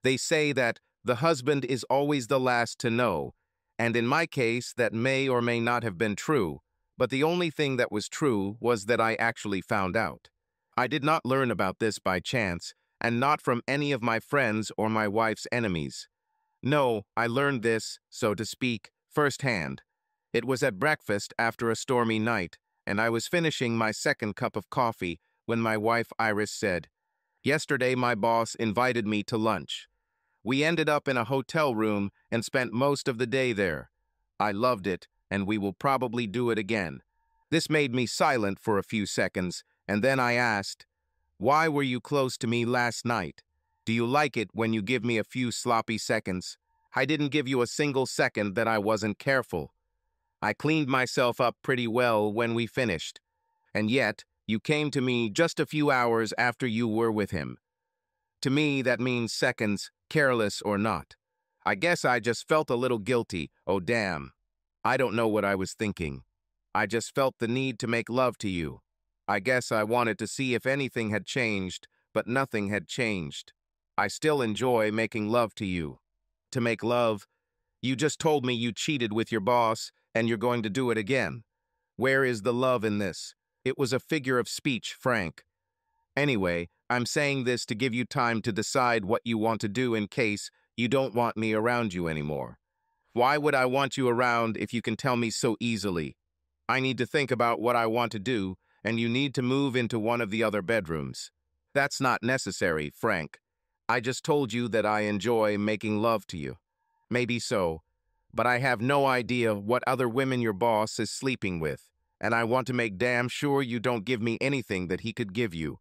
They say that the husband is always the last to know, and in my case, that may or may not have been true, but the only thing that was true was that I actually found out. I did not learn about this by chance, and not from any of my friends or my wife's enemies. No, I learned this, so to speak, firsthand. It was at breakfast after a stormy night, and I was finishing my second cup of coffee when my wife Iris said, "Yesterday my boss invited me to lunch. We ended up in a hotel room and spent most of the day there. I loved it, and we will probably do it again." This made me silent for a few seconds, and then I asked, "Why were you close to me last night? Do you like it when you give me a few sloppy seconds? I didn't give you a single second that I wasn't careful. I cleaned myself up pretty well when we finished. And yet, you came to me just a few hours after you were with him. To me, that means seconds, careless or not. I guess I just felt a little guilty. Oh, damn. I don't know what I was thinking. I just felt the need to make love to you. I guess I wanted to see if anything had changed, but nothing had changed. I still enjoy making love to you." To make love? You just told me you cheated with your boss, and you're going to do it again. Where is the love in this? It was a figure of speech, Frank. Anyway, I'm saying this to give you time to decide what you want to do in case you don't want me around you anymore. Why would I want you around if you can tell me so easily? I need to think about what I want to do, and you need to move into one of the other bedrooms. That's not necessary, Frank. I just told you that I enjoy making love to you. Maybe so, but I have no idea what other women your boss is sleeping with, and I want to make damn sure you don't give me anything that he could give you.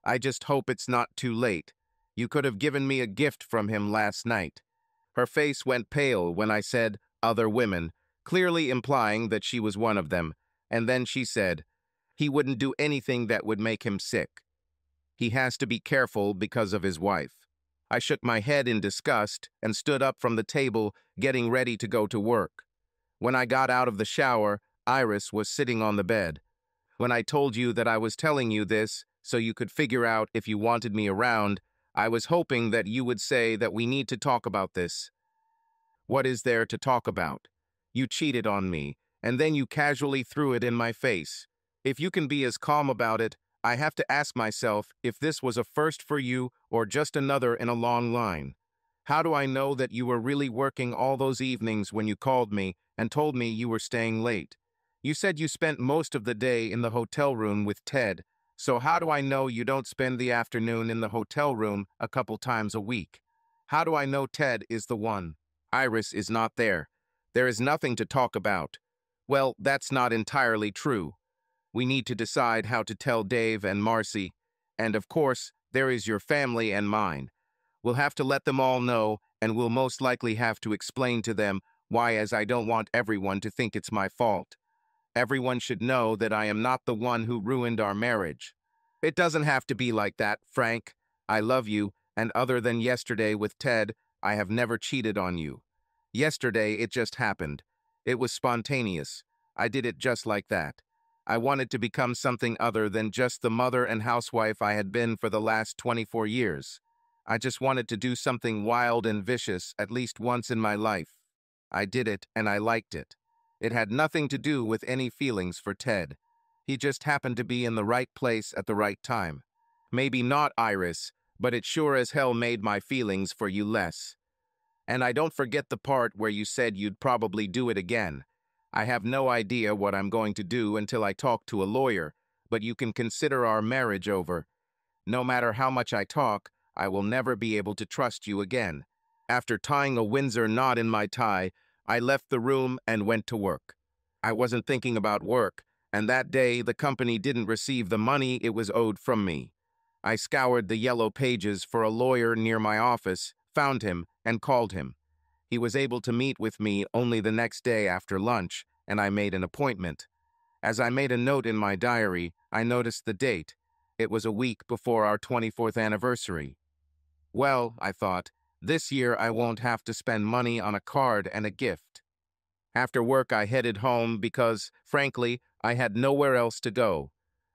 I just hope it's not too late. You could have given me a gift from him last night." Her face went pale when I said, "other women," clearly implying that she was one of them, and then she said, "He wouldn't do anything that would make him sick. He has to be careful because of his wife." I shook my head in disgust and stood up from the table, getting ready to go to work. When I got out of the shower, Iris was sitting on the bed. When I told you that I was telling you this so you could figure out if you wanted me around, I was hoping that you would say that we need to talk about this. What is there to talk about? You cheated on me, and then you casually threw it in my face. If you can be as calm about it, I have to ask myself if this was a first for you or just another in a long line. How do I know that you were really working all those evenings when you called me and told me you were staying late? You said you spent most of the day in the hotel room with Ted, so how do I know you don't spend the afternoon in the hotel room a couple times a week? How do I know Ted is the one? Iris is not there. There is nothing to talk about. Well, that's not entirely true. We need to decide how to tell Dave and Marcy, and of course, there is your family and mine. We'll have to let them all know, and we'll most likely have to explain to them why, as I don't want everyone to think it's my fault. Everyone should know that I am not the one who ruined our marriage. It doesn't have to be like that, Frank. I love you, and other than yesterday with Ted, I have never cheated on you. Yesterday, it just happened. It was spontaneous. I did it just like that. I wanted to become something other than just the mother and housewife I had been for the last 24 years. I just wanted to do something wild and vicious at least once in my life. I did it, and I liked it. It had nothing to do with any feelings for Ted. He just happened to be in the right place at the right time. Maybe not, Iris, but it sure as hell made my feelings for you less. And I don't forget the part where you said you'd probably do it again. I have no idea what I'm going to do until I talk to a lawyer, but you can consider our marriage over. No matter how much I talk, I will never be able to trust you again. After tying a Windsor knot in my tie, I left the room and went to work. I wasn't thinking about work, and that day the company didn't receive the money it was owed from me. I scoured the yellow pages for a lawyer near my office, found him, and called him. He was able to meet with me only the next day after lunch, and I made an appointment. As I made a note in my diary, I noticed the date. It was a week before our 24th anniversary. Well, I thought, this year I won't have to spend money on a card and a gift. After work, I headed home because, frankly, I had nowhere else to go.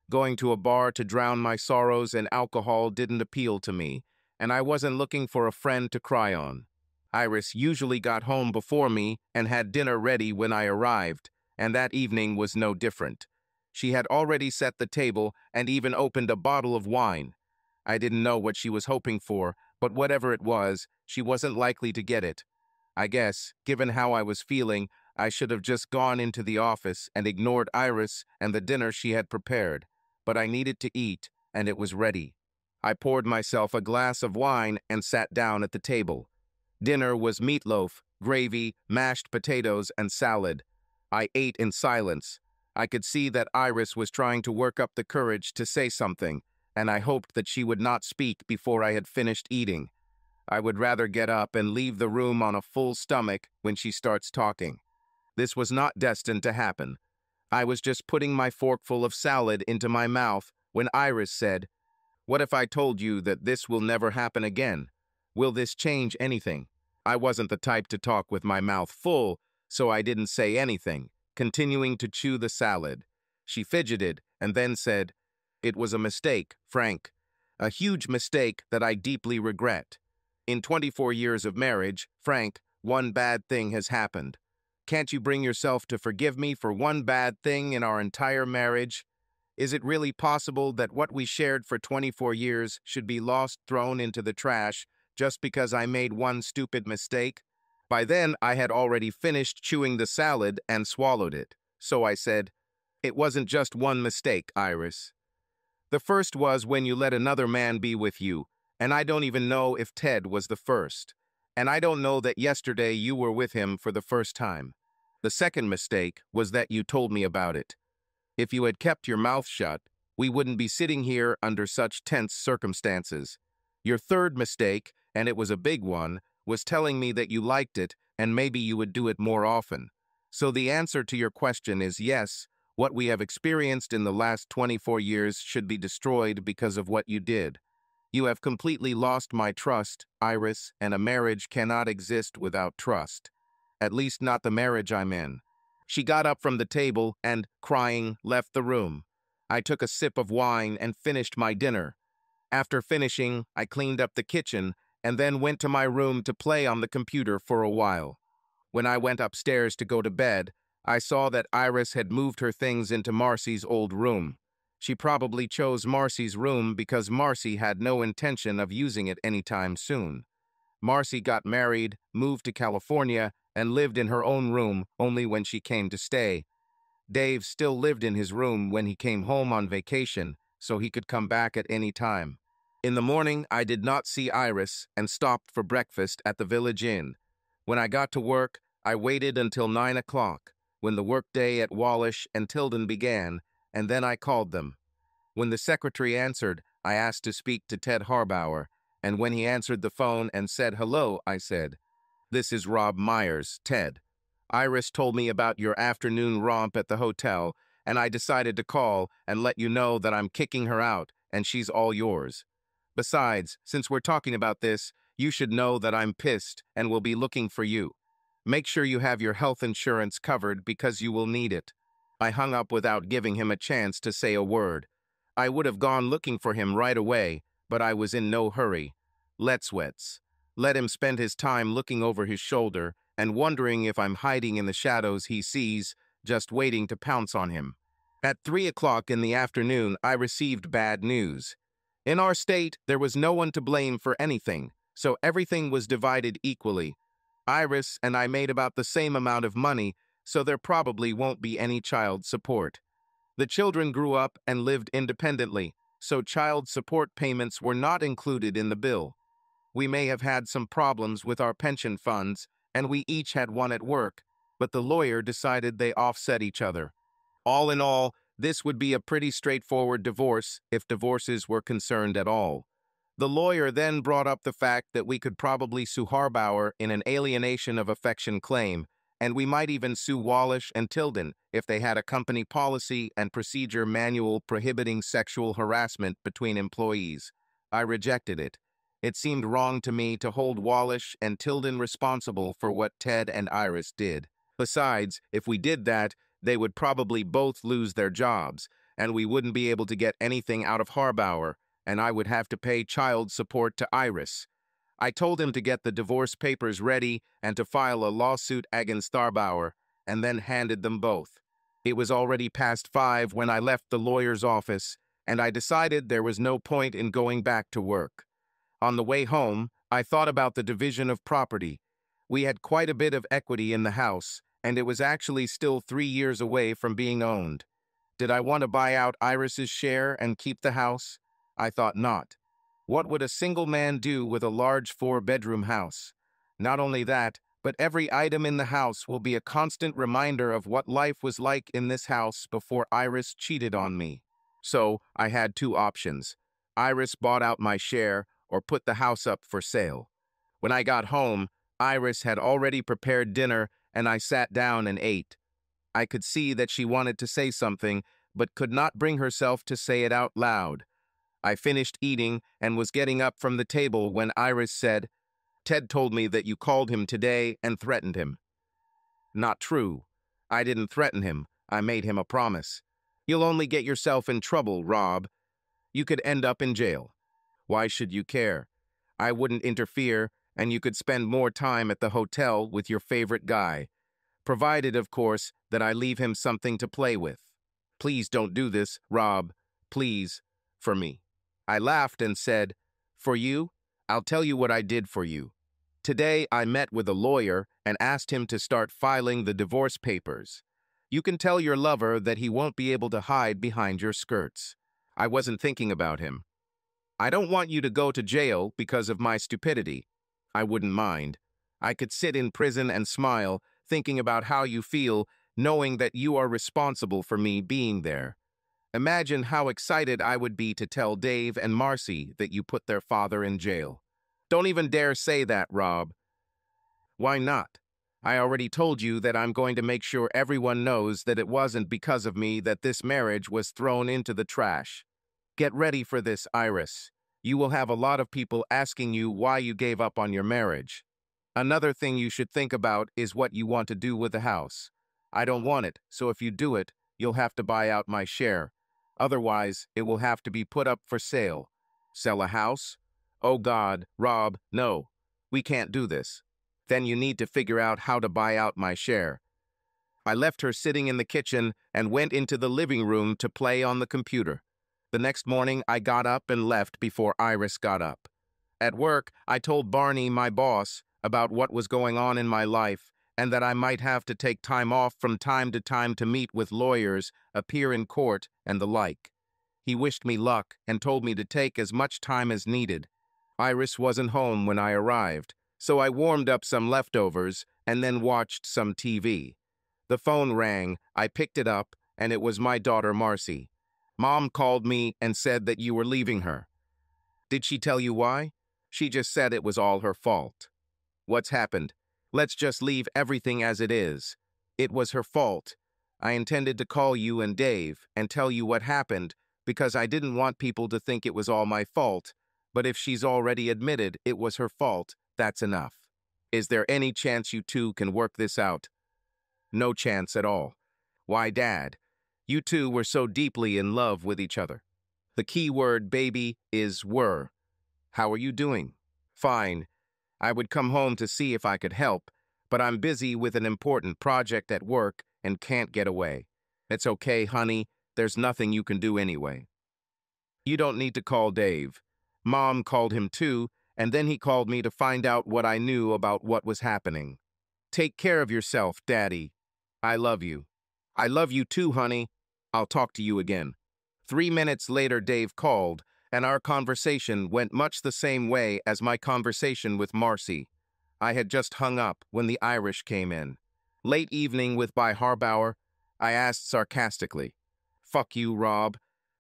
Going to a bar to drown my sorrows in alcohol didn't appeal to me, and I wasn't looking for a friend to cry on. Iris usually got home before me and had dinner ready when I arrived, and that evening was no different. She had already set the table and even opened a bottle of wine. I didn't know what she was hoping for, but whatever it was, she wasn't likely to get it. I guess, given how I was feeling, I should have just gone into the office and ignored Iris and the dinner she had prepared. But I needed to eat, and it was ready. I poured myself a glass of wine and sat down at the table. Dinner was meatloaf, gravy, mashed potatoes, and salad. I ate in silence. I could see that Iris was trying to work up the courage to say something, and I hoped that she would not speak before I had finished eating. I would rather get up and leave the room on a full stomach when she starts talking. This was not destined to happen. I was just putting my forkful of salad into my mouth when Iris said, "What if I told you that this will never happen again? Will this change anything?" I wasn't the type to talk with my mouth full, so I didn't say anything, continuing to chew the salad. She fidgeted and then said, "It was a mistake, Frank. A huge mistake that I deeply regret. In 24 years of marriage, Frank, one bad thing has happened. Can't you bring yourself to forgive me for one bad thing in our entire marriage? Is it really possible that what we shared for 24 years should be lost, thrown into the trash, just because I made one stupid mistake?" By then, I had already finished chewing the salad and swallowed it. So I said, "It wasn't just one mistake, Iris. The first was when you let another man be with you, and I don't even know if Ted was the first. And I don't know that yesterday you were with him for the first time. The second mistake was that you told me about it. If you had kept your mouth shut, we wouldn't be sitting here under such tense circumstances. Your third mistake, and it was a big one, was telling me that you liked it and maybe you would do it more often. So the answer to your question is yes, what we have experienced in the last 24 years should be destroyed because of what you did. You have completely lost my trust, Iris, and a marriage cannot exist without trust. At least not the marriage I'm in." She got up from the table and, crying, left the room. I took a sip of wine and finished my dinner. After finishing, I cleaned up the kitchen and then went to my room to play on the computer for a while. When I went upstairs to go to bed, I saw that Iris had moved her things into Marcy's old room. She probably chose Marcy's room because Marcy had no intention of using it anytime soon. Marcy got married, moved to California, and lived in her own room only when she came to stay. Dave still lived in his room when he came home on vacation, so he could come back at any time. In the morning, I did not see Iris and stopped for breakfast at the Village Inn. When I got to work, I waited until 9 o'clock, when the workday at Wallish and Tilden began, and then I called them. When the secretary answered, I asked to speak to Ted Harbauer, and when he answered the phone and said hello, I said, "This is Rob Myers, Ted. Iris told me about your afternoon romp at the hotel, and I decided to call and let you know that I'm kicking her out, and she's all yours. Besides, since we're talking about this, you should know that I'm pissed and will be looking for you. Make sure you have your health insurance covered because you will need it." I hung up without giving him a chance to say a word. I would have gone looking for him right away, but I was in no hurry. Let's let him spend his time looking over his shoulder and wondering if I'm hiding in the shadows he sees, just waiting to pounce on him. At 3 o'clock in the afternoon, I received bad news. In our state, there was no one to blame for anything, so everything was divided equally. Iris and I made about the same amount of money, so there probably won't be any child support. The children grew up and lived independently, so child support payments were not included in the bill. We may have had some problems with our pension funds, and we each had one at work, but the lawyer decided they offset each other. All in all, this would be a pretty straightforward divorce if divorces were concerned at all. The lawyer then brought up the fact that we could probably sue Harbauer in an alienation of affection claim, and we might even sue Wallish and Tilden if they had a company policy and procedure manual prohibiting sexual harassment between employees. I rejected it. It seemed wrong to me to hold Wallish and Tilden responsible for what Ted and Iris did. Besides, if we did that, they would probably both lose their jobs, and we wouldn't be able to get anything out of Harbauer, and I would have to pay child support to Iris. I told him to get the divorce papers ready and to file a lawsuit against Tharbauer, and then handed them both. It was already past 5 when I left the lawyer's office, and I decided there was no point in going back to work. On the way home, I thought about the division of property. We had quite a bit of equity in the house, and it was actually still 3 years away from being owned. Did I want to buy out Iris's share and keep the house? I thought not. What would a single man do with a large 4-bedroom house? Not only that, but every item in the house will be a constant reminder of what life was like in this house before Iris cheated on me. So, I had 2 options. Iris bought out my share or put the house up for sale. When I got home, Iris had already prepared dinner and I sat down and ate. I could see that she wanted to say something, but could not bring herself to say it out loud. I finished eating and was getting up from the table when Iris said, "Ted told me that you called him today and threatened him." Not true. I didn't threaten him. I made him a promise. You'll only get yourself in trouble, Rob. You could end up in jail. Why should you care? I wouldn't interfere, and you could spend more time at the hotel with your favorite guy. Provided, of course, that I leave him something to play with. Please don't do this, Rob. Please, for me. I laughed and said, "For you? I'll tell you what I did for you. Today I met with a lawyer and asked him to start filing the divorce papers. You can tell your lover that he won't be able to hide behind your skirts. I wasn't thinking about him. I don't want you to go to jail because of my stupidity. I wouldn't mind. I could sit in prison and smile, thinking about how you feel, knowing that you are responsible for me being there. Imagine how excited I would be to tell Dave and Marcy that you put their father in jail. Don't even dare say that, Rob." "Why not? I already told you that I'm going to make sure everyone knows that it wasn't because of me that this marriage was thrown into the trash. Get ready for this, Iris. You will have a lot of people asking you why you gave up on your marriage. Another thing you should think about is what you want to do with the house. I don't want it, so if you do it, you'll have to buy out my share. Otherwise, it will have to be put up for sale." "Sell a house? Oh God, Rob, no. We can't do this." "Then you need to figure out how to buy out my share." I left her sitting in the kitchen and went into the living room to play on the computer. The next morning, I got up and left before Iris got up. At work, I told Barney, my boss, about what was going on in my life and that I might have to take time off from time to time to meet with lawyers, appear in court, and the like. He wished me luck and told me to take as much time as needed. Iris wasn't home when I arrived, so I warmed up some leftovers and then watched some TV. The phone rang, I picked it up, and it was my daughter Marcy. "Mom called me and said that you were leaving her." "Did she tell you why?" "She just said it was all her fault." "What's happened?" "Let's just leave everything as it is. It was her fault. I intended to call you and Dave and tell you what happened because I didn't want people to think it was all my fault, but if she's already admitted it was her fault, that's enough. Is there any chance you two can work this out?" "No chance at all." "Why, Dad? You two were so deeply in love with each other." The key word, baby, is were. "How are you doing?" "Fine. I would come home to see if I could help, but I'm busy with an important project at work and can't get away." "It's okay, honey. There's nothing you can do anyway." "You don't need to call Dave. Mom called him too, and then he called me to find out what I knew about what was happening. Take care of yourself, Daddy. I love you." "I love you too, honey. I'll talk to you again." 3 minutes later, Dave called, and our conversation went much the same way as my conversation with Marcy. I had just hung up when the Irish came in. "Late evening with by Harbauer?" I asked sarcastically. "Fuck you, Rob.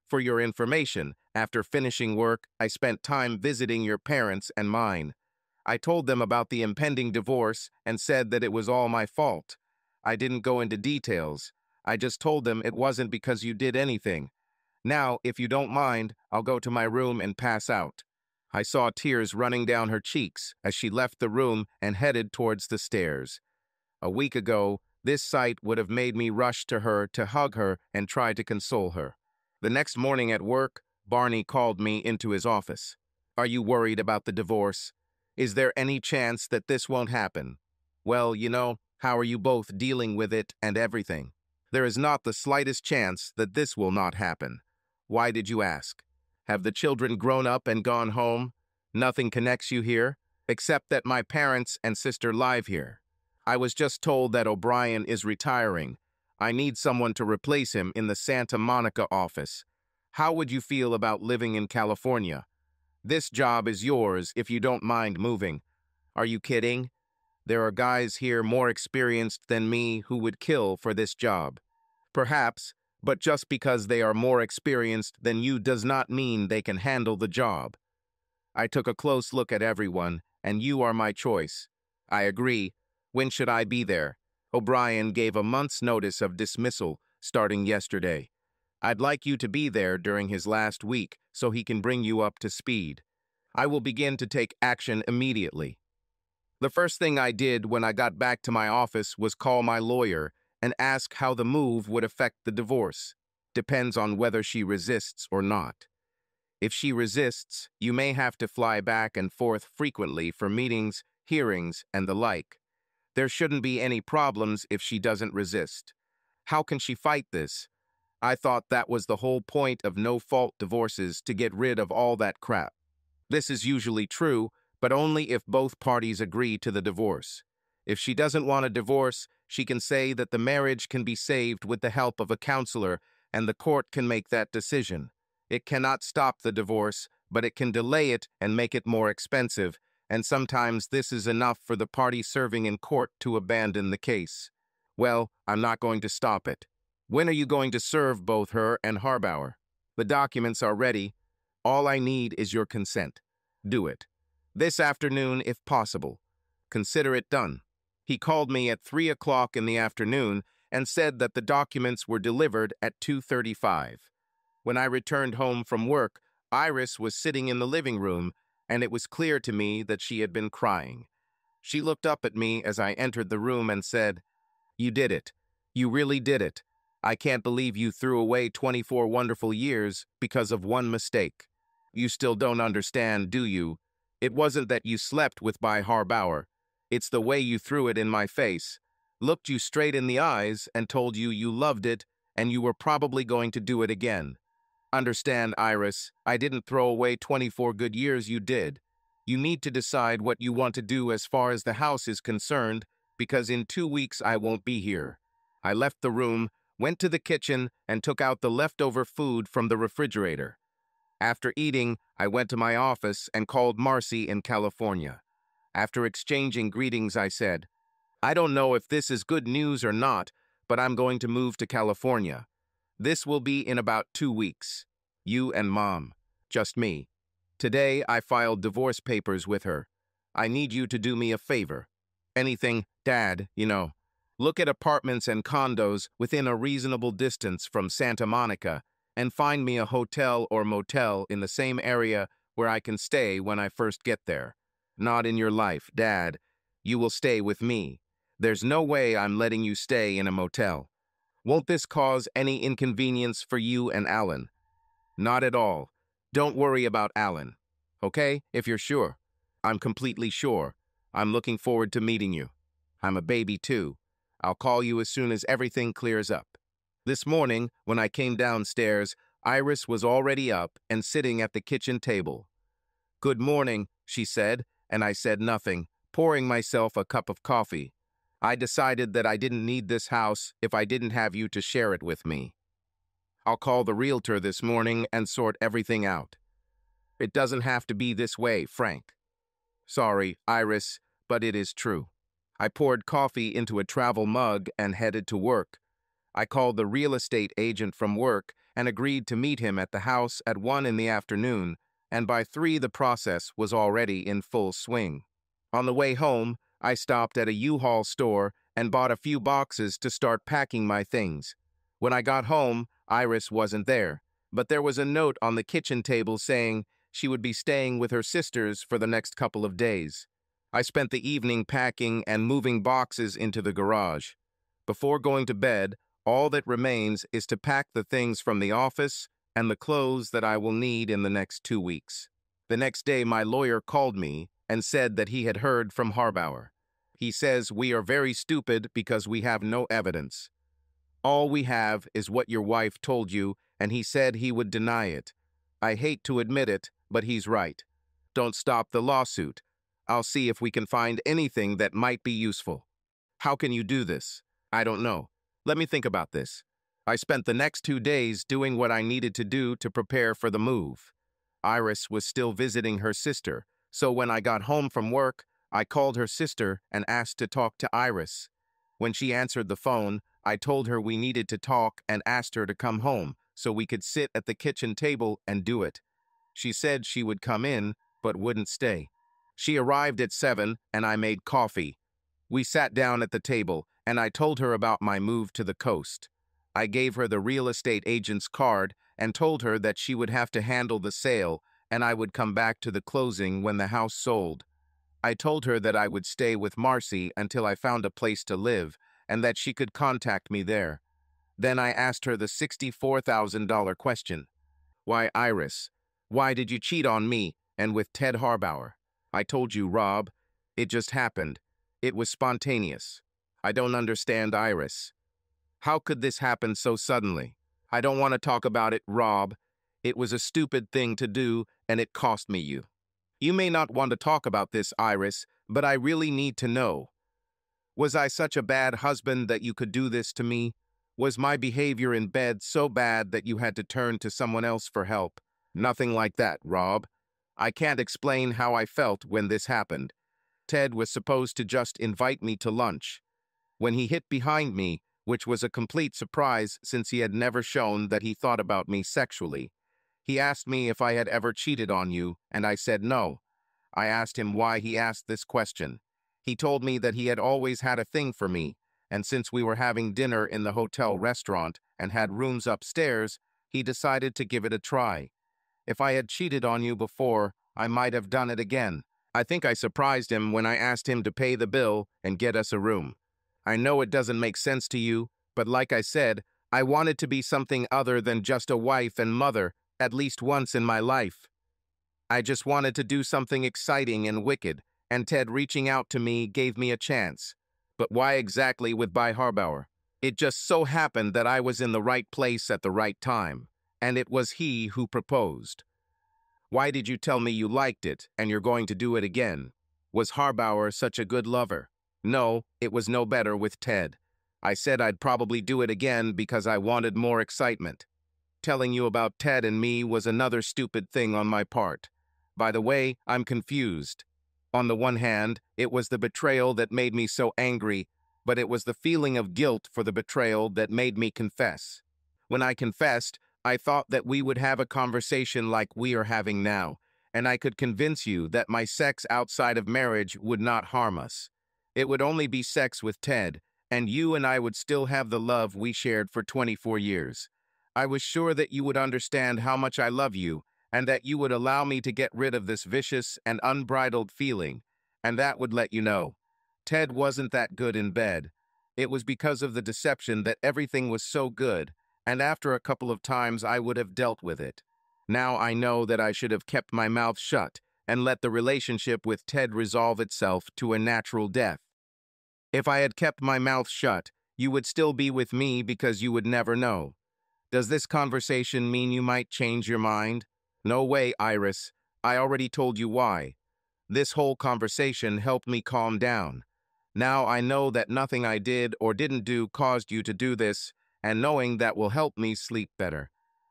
For your information, after finishing work, I spent time visiting your parents and mine. I told them about the impending divorce and said that it was all my fault. I didn't go into details. I just told them it wasn't because you did anything. Now, if you don't mind, I'll go to my room and pass out." I saw tears running down her cheeks as she left the room and headed towards the stairs. A week ago, this sight would have made me rush to her to hug her and try to console her. The next morning at work, Barney called me into his office. Are you worried about the divorce? Is there any chance that this won't happen? Well, how are you both dealing with it and everything? There is not the slightest chance that this will not happen. Why did you ask? Have the children grown up and gone home? Nothing connects you here, except that my parents and sister live here. I was just told that O'Brien is retiring. I need someone to replace him in the Santa Monica office. How would you feel about living in California? This job is yours if you don't mind moving. Are you kidding? There are guys here more experienced than me who would kill for this job. Perhaps, but just because they are more experienced than you does not mean they can handle the job. I took a close look at everyone, and you are my choice. I agree. When should I be there? O'Brien gave a month's notice of dismissal starting yesterday. I'd like you to be there during his last week so he can bring you up to speed. I will begin to take action immediately. The first thing I did when I got back to my office was call my lawyer and ask how the move would affect the divorce. Depends on whether she resists or not. If she resists, you may have to fly back and forth frequently for meetings, hearings, and the like. There shouldn't be any problems if she doesn't resist. How can she fight this? I thought that was the whole point of no-fault divorces, to get rid of all that crap. This is usually true, but only if both parties agree to the divorce. If she doesn't want a divorce, she can say that the marriage can be saved with the help of a counselor, and the court can make that decision. It cannot stop the divorce, but it can delay it and make it more expensive, and sometimes this is enough for the party serving in court to abandon the case. Well, I'm not going to stop it. When are you going to serve both her and Harbauer? The documents are ready. All I need is your consent. Do it. This afternoon, if possible. Consider it done. He called me at 3 o'clock in the afternoon and said that the documents were delivered at 2:35. When I returned home from work, Iris was sitting in the living room, and it was clear to me that she had been crying. She looked up at me as I entered the room and said, "You did it. You really did it. I can't believe you threw away 24 wonderful years because of one mistake. You still don't understand, do you? It wasn't that you slept with by Harbauer. It's the way you threw it in my face, looked you straight in the eyes and told you you loved it and you were probably going to do it again. Understand, Iris, I didn't throw away 24 good years, you did. You need to decide what you want to do as far as the house is concerned, because in 2 weeks I won't be here." I left the room, went to the kitchen, and took out the leftover food from the refrigerator. After eating, I went to my office and called Marcy in California. After exchanging greetings, I said, "I don't know if this is good news or not, but I'm going to move to California. This will be in about 2 weeks. You and Mom. Just me. Today, I filed divorce papers with her. I need you to do me a favor. Anything, Dad, Look at apartments and condos within a reasonable distance from Santa Monica and find me a hotel or motel in the same area where I can stay when I first get there. Not in your life, Dad. You will stay with me. There's no way I'm letting you stay in a motel. Won't this cause any inconvenience for you and Alan?" "Not at all. Don't worry about Alan. Okay, if you're sure." "I'm completely sure. I'm looking forward to meeting you. I'm a baby too. I'll call you as soon as everything clears up." This morning, when I came downstairs, Iris was already up and sitting at the kitchen table. "Good morning," she said, and I said nothing, pouring myself a cup of coffee. I decided that I didn't need this house if I didn't have you to share it with me. I'll call the realtor this morning and sort everything out. It doesn't have to be this way, Frank. Sorry, Iris, but it is true. I poured coffee into a travel mug and headed to work. I called the real estate agent from work and agreed to meet him at the house at 1 in the afternoon, and by 3 the process was already in full swing. On the way home, I stopped at a U-Haul store and bought a few boxes to start packing my things. When I got home, Iris wasn't there, but there was a note on the kitchen table saying she would be staying with her sisters for the next couple of days. I spent the evening packing and moving boxes into the garage. Before going to bed, all that remains is to pack the things from the office, and the clothes that I will need in the next 2 weeks. The next day, my lawyer called me and said that he had heard from Harbauer. He says we are very stupid because we have no evidence. All we have is what your wife told you, and he said he would deny it. I hate to admit it, but he's right. Don't stop the lawsuit. I'll see if we can find anything that might be useful. How can you do this? I don't know. Let me think about this. I spent the next 2 days doing what I needed to do to prepare for the move. Iris was still visiting her sister, so when I got home from work, I called her sister and asked to talk to Iris. When she answered the phone, I told her we needed to talk and asked her to come home so we could sit at the kitchen table and do it. She said she would come in, but wouldn't stay. She arrived at 7 and I made coffee. We sat down at the table and I told her about my move to the coast. I gave her the real estate agent's card and told her that she would have to handle the sale and I would come back to the closing when the house sold. I told her that I would stay with Marcy until I found a place to live and that she could contact me there. Then I asked her the $64,000 question. Why, Iris? Why did you cheat on me and with Ted Harbauer? I told you, Rob. It just happened. It was spontaneous. I don't understand, Iris. How could this happen so suddenly? I don't want to talk about it, Rob. It was a stupid thing to do, and it cost me you. You may not want to talk about this, Iris, but I really need to know. Was I such a bad husband that you could do this to me? Was my behavior in bed so bad that you had to turn to someone else for help? Nothing like that, Rob. I can't explain how I felt when this happened. Ted was supposed to just invite me to lunch. When he hit behind me, which was a complete surprise since he had never shown that he thought about me sexually, he asked me if I had ever cheated on you, and I said no. I asked him why he asked this question. He told me that he had always had a thing for me, and since we were having dinner in the hotel restaurant and had rooms upstairs, he decided to give it a try. If I had cheated on you before, I might have done it again. I think I surprised him when I asked him to pay the bill and get us a room. I know it doesn't make sense to you, but like I said, I wanted to be something other than just a wife and mother, at least once in my life. I just wanted to do something exciting and wicked, and Ted reaching out to me gave me a chance. But why exactly with By Harbauer? It just so happened that I was in the right place at the right time, and it was he who proposed. Why did you tell me you liked it and you're going to do it again? Was Harbauer such a good lover? No, it was no better with Ted. I said I'd probably do it again because I wanted more excitement. Telling you about Ted and me was another stupid thing on my part. By the way, I'm confused. On the one hand, it was the betrayal that made me so angry, but it was the feeling of guilt for the betrayal that made me confess. When I confessed, I thought that we would have a conversation like we are having now, and I could convince you that my sex outside of marriage would not harm us. It would only be sex with Ted, and you and I would still have the love we shared for 24 years. I was sure that you would understand how much I love you, and that you would allow me to get rid of this vicious and unbridled feeling, and that would let you know. Ted wasn't that good in bed. It was because of the deception that everything was so good, and after a couple of times I would have dealt with it. Now I know that I should have kept my mouth shut and let the relationship with Ted resolve itself to a natural death. If I had kept my mouth shut, you would still be with me because you would never know. Does this conversation mean you might change your mind? No way, Iris. I already told you why. This whole conversation helped me calm down. Now I know that nothing I did or didn't do caused you to do this, and knowing that will help me sleep better.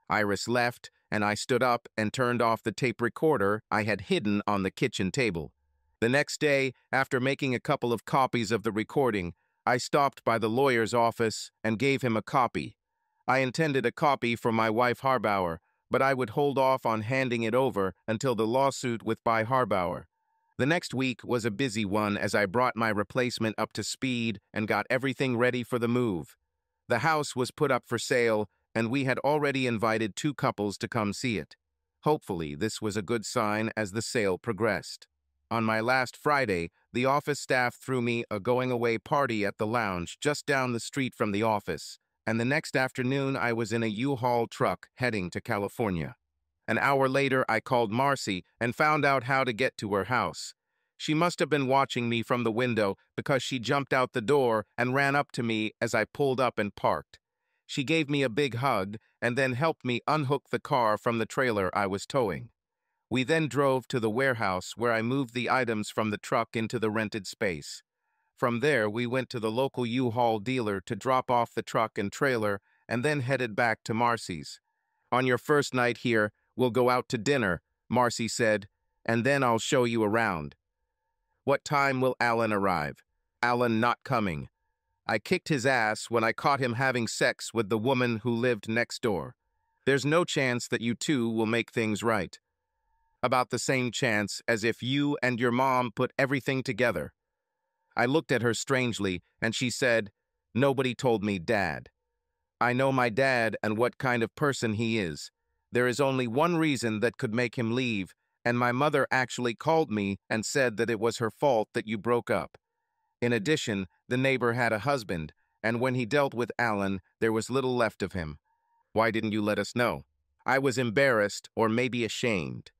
Iris left, and I stood up and turned off the tape recorder I had hidden on the kitchen table. The next day, after making a couple of copies of the recording, I stopped by the lawyer's office and gave him a copy. I intended a copy for my wife Harbauer, but I would hold off on handing it over until the lawsuit with By Harbauer. The next week was a busy one as I brought my replacement up to speed and got everything ready for the move. The house was put up for sale, and we had already invited 2 couples to come see it. Hopefully, this was a good sign as the sale progressed. On my last Friday, the office staff threw me a going-away party at the lounge just down the street from the office. and the next afternoon I was in a U-Haul truck heading to California. An hour later, I called Marcy and found out how to get to her house. She must have been watching me from the window because she jumped out the door and ran up to me as I pulled up and parked. She gave me a big hug and then helped me unhook the car from the trailer I was towing. We then drove to the warehouse where I moved the items from the truck into the rented space. From there, we went to the local U-Haul dealer to drop off the truck and trailer and then headed back to Marcy's. On your first night here, we'll go out to dinner, Marcy said, and then I'll show you around. What time will Alan arrive? Alan not coming. I kicked his ass when I caught him having sex with the woman who lived next door. There's no chance that you two will make things right. About the same chance as if you and your mom put everything together. I looked at her strangely, and she said, "Nobody told me, Dad. I know my dad and what kind of person he is. There is only one reason that could make him leave, and my mother actually called me and said that it was her fault that you broke up. In addition, the neighbor had a husband, and when he dealt with Alan, there was little left of him. Why didn't you let us know? I was embarrassed or maybe ashamed.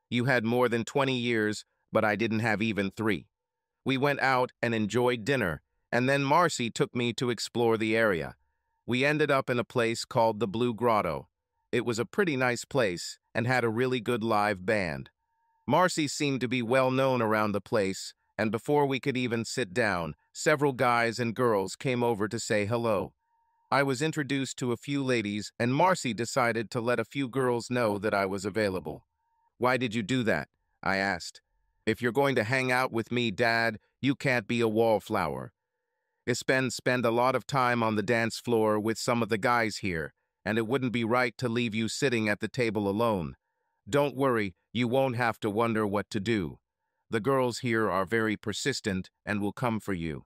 You had more than 20 years, but I didn't have even 3. We went out and enjoyed dinner, and then Marcy took me to explore the area. We ended up in a place called the Blue Grotto. It was a pretty nice place and had a really good live band. Marcy seemed to be well known around the place, and before we could even sit down, several guys and girls came over to say hello. I was introduced to a few ladies, and Marcy decided to let a few girls know that I was available. Why did you do that? I asked. If you're going to hang out with me, Dad, you can't be a wallflower. Spend a lot of time on the dance floor with some of the guys here, and it wouldn't be right to leave you sitting at the table alone. Don't worry, you won't have to wonder what to do. The girls here are very persistent and will come for you.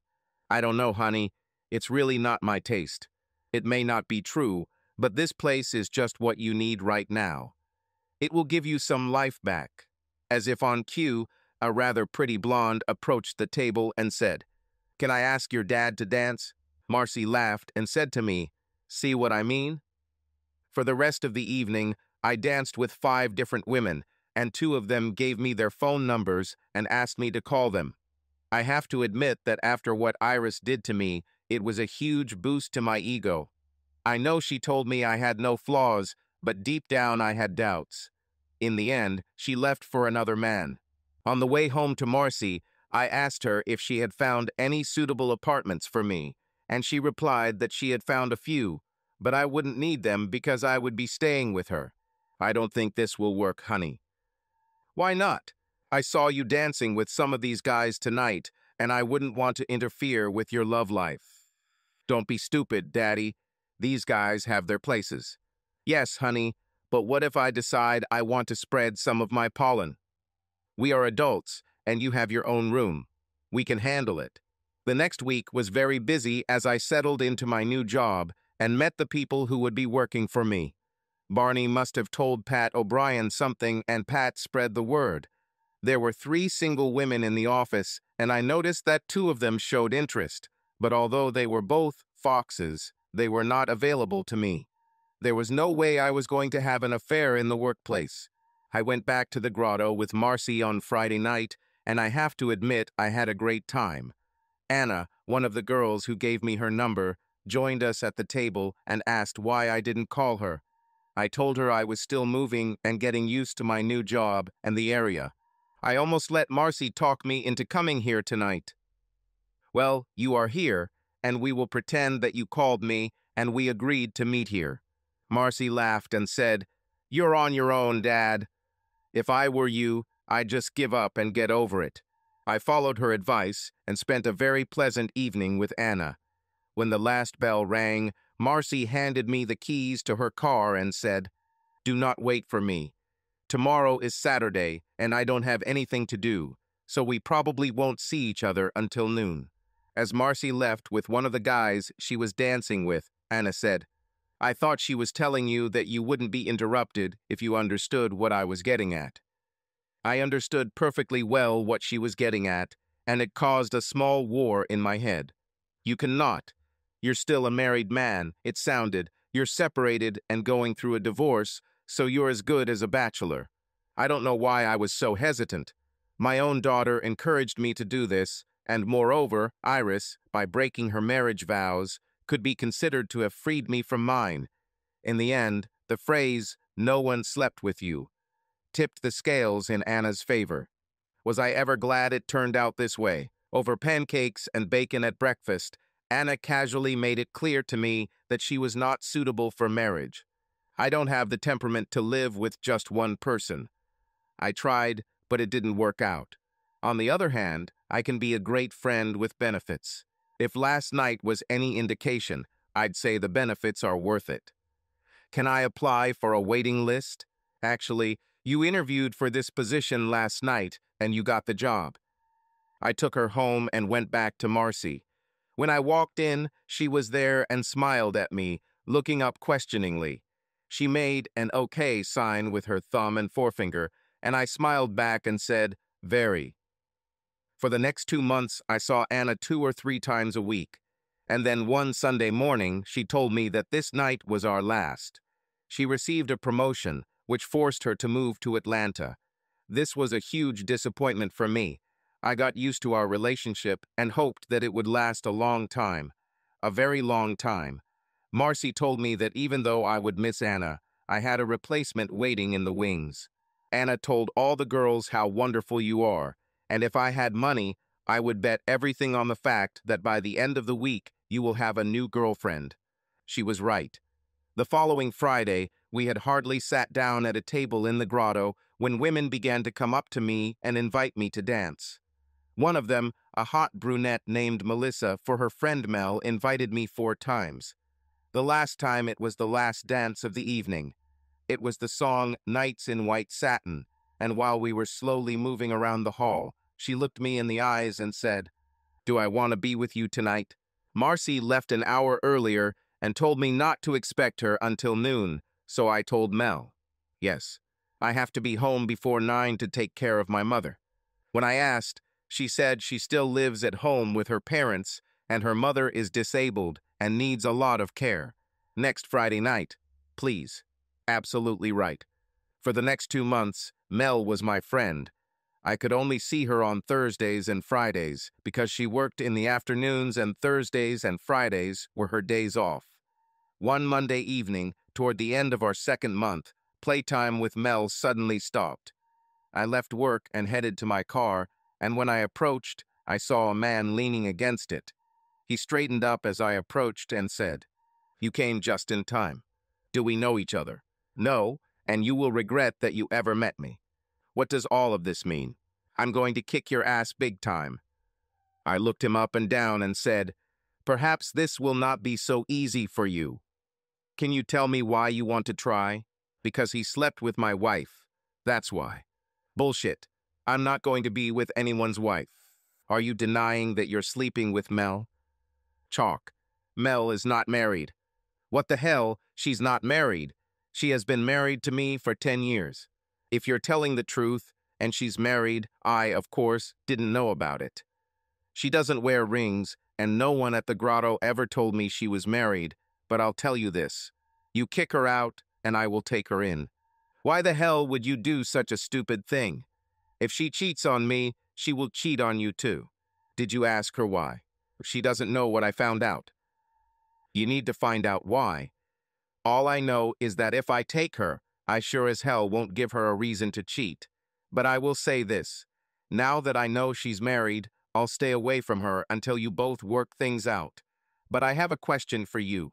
I don't know, honey. It's really not my taste. It may not be true, but this place is just what you need right now. It will give you some life back. As if on cue, a rather pretty blonde approached the table and said, "Can I ask your dad to dance?" Marcy laughed and said to me, "See what I mean?" For the rest of the evening, I danced with 5 different women, and 2 of them gave me their phone numbers and asked me to call them. I have to admit that after what Iris did to me, it was a huge boost to my ego. I know she told me I had no flaws, but deep down I had doubts. In the end, she left for another man. On the way home to Marcy, I asked her if she had found any suitable apartments for me, and she replied that she had found a few, but I wouldn't need them because I would be staying with her. I don't think this will work, honey. Why not? I saw you dancing with some of these guys tonight, and I wouldn't want to interfere with your love life. Don't be stupid, Daddy. These guys have their places. Yes, honey, but what if I decide I want to spread some of my pollen? We are adults, and you have your own room. We can handle it. The next week was very busy as I settled into my new job and met the people who would be working for me. Barney must have told Pat O'Brien something, and Pat spread the word. There were 3 single women in the office, and I noticed that 2 of them showed interest, but although they were both foxes, they were not available to me. There was no way I was going to have an affair in the workplace. I went back to the grotto with Marcy on Friday night, and I have to admit I had a great time. Anna, one of the girls who gave me her number, joined us at the table and asked why I didn't call her. I told her I was still moving and getting used to my new job and the area. I almost let Marcy talk me into coming here tonight. Well, you are here, and we will pretend that you called me and we agreed to meet here. Marcy laughed and said, "You're on your own, Dad. If I were you, I'd just give up and get over it." I followed her advice and spent a very pleasant evening with Anna. When the last bell rang, Marcy handed me the keys to her car and said, "Do not wait for me. Tomorrow is Saturday, and I don't have anything to do, so we probably won't see each other until noon." As Marcy left with one of the guys she was dancing with, Anna said, "I thought she was telling you that you wouldn't be interrupted if you understood what I was getting at." I understood perfectly well what she was getting at, and it caused a small war in my head. You cannot. You're still a married man, it sounded. You're separated and going through a divorce, so you're as good as a bachelor. I don't know why I was so hesitant. My own daughter encouraged me to do this, and moreover, Iris, by breaking her marriage vows, could be considered to have freed me from mine. In the end, the phrase, "no one slept with you," tipped the scales in Anna's favor. Was I ever glad it turned out this way? Over pancakes and bacon at breakfast, Anna casually made it clear to me that she was not suitable for marriage. I don't have the temperament to live with just one person. I tried, but it didn't work out. On the other hand, I can be a great friend with benefits. If last night was any indication, I'd say the benefits are worth it. Can I apply for a waiting list? Actually, you interviewed for this position last night, and you got the job. I took her home and went back to Marcy. When I walked in, she was there and smiled at me, looking up questioningly. She made an okay sign with her thumb and forefinger, and I smiled back and said, "Very." For the next 2 months, I saw Anna 2 or 3 times a week. And then one Sunday morning, she told me that this night was our last. She received a promotion, which forced her to move to Atlanta. This was a huge disappointment for me. I got used to our relationship and hoped that it would last a long time. A very long time. Marcy told me that even though I would miss Anna, I had a replacement waiting in the wings. Anna told all the girls how wonderful you are, and if I had money, I would bet everything on the fact that by the end of the week, you will have a new girlfriend. She was right. The following Friday, we had hardly sat down at a table in the grotto when women began to come up to me and invite me to dance. One of them, a hot brunette named Melissa, for her friend Mel, invited me 4 times. The last time it was the last dance of the evening. It was the song Nights in White Satin, and while we were slowly moving around the hall, she looked me in the eyes and said, "Do I want to be with you tonight?" Marcy left an hour earlier and told me not to expect her until noon, so I told Mel, "Yes, I have to be home before 9 to take care of my mother." When I asked, she said she still lives at home with her parents and her mother is disabled and needs a lot of care. Next Friday night, please. Absolutely right. For the next 2 months, Mel was my friend. I could only see her on Thursdays and Fridays because she worked in the afternoons, and Thursdays and Fridays were her days off. One Monday evening, toward the end of our 2nd month, playtime with Mel suddenly stopped. I left work and headed to my car, and when I approached, I saw a man leaning against it. He straightened up as I approached and said, "You came just in time. Do we know each other?" "No, and you will regret that you ever met me." "What does all of this mean?" "I'm going to kick your ass big time." I looked him up and down and said, "Perhaps this will not be so easy for you. Can you tell me why you want to try?" "Because he slept with my wife. That's why." "Bullshit. I'm not going to be with anyone's wife." "Are you denying that you're sleeping with Mel?" "Chalk. Mel is not married." "What the hell? She's not married. She has been married to me for 10 years. If you're telling the truth, and she's married, I, of course, didn't know about it. She doesn't wear rings, and no one at the grotto ever told me she was married, but I'll tell you this. You kick her out, and I will take her in." "Why the hell would you do such a stupid thing? If she cheats on me, she will cheat on you too." "Did you ask her why?" "She doesn't know what I found out." "You need to find out why. All I know is that if I take her, I sure as hell won't give her a reason to cheat. But I will say this. Now that I know she's married, I'll stay away from her until you both work things out. But I have a question for you.